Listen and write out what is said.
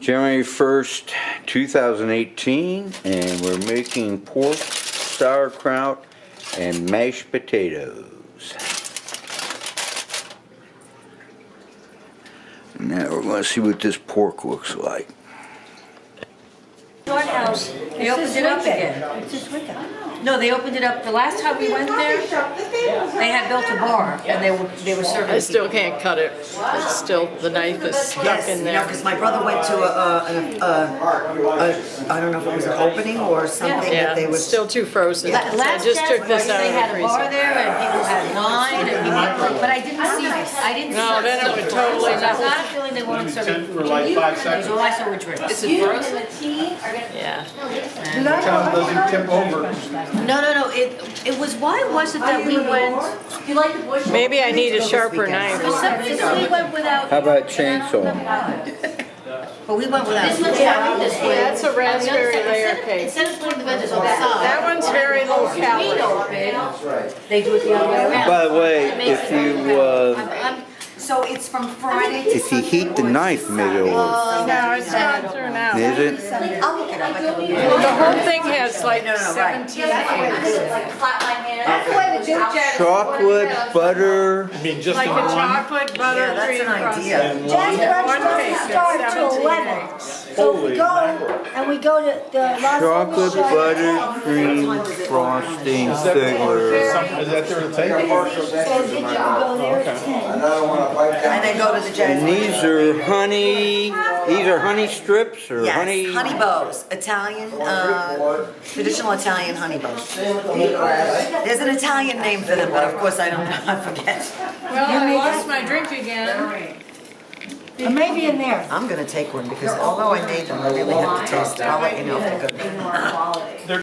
January 1st, 2018, and we're making pork, sauerkraut, and mashed potatoes. Now we're going to see what this pork looks like. Short house, they opened it up again. It's this weekend. No, they opened it up, the last time we went there, they had built a bar, and they were serving. I still can't cut it. It's still, the knife is stuck in there. Because my brother went to I don't know if it was an opening or something Yeah, that they it's was. still too frozen. I Last just took this out they of the had a bar freezer. there, and people had wine, and people, but I didn't see. No, then it would totally I got melt. a feeling they weren't serving food. For like 5 seconds. So I saw a drink. Is it frozen? Yeah. Doesn't tip over. No, it was, why was it that we went? Do you like the bush? Maybe I need a sharper knife. We went without. How about chainsaw? But we went without. That's a raspberry layer cake. Instead of putting the veggies on the side. That one's very low calorie. They do it the other way around. By the way, if you So it's from Friday. if you heat the knife, maybe it'll work. No, it's gone through now. Is it? I'll look it up. I can look it The up. whole thing has like right. 17 fingers. Chocolate, butter. I mean, just Like in a one. chocolate butter Yeah, that's cream an frosting. idea. Jack's One brunch cake doesn't is start till 17 11. eggs. So we go and we go to the Las Chocolate, Vegas butter, cream, frosting, Figler. Is that there to take? So did you go there at 10? And then go to the And Jack's. these are honey strips or honey? Yes, honey bows, Italian, traditional Italian honey bows. There's an Italian name for them, but of course I don't know, I forget. Well, I lost my drink again. Or maybe in there. I'm gonna take one because although I made them, I really have to taste it. I'll let you know if they're good. They're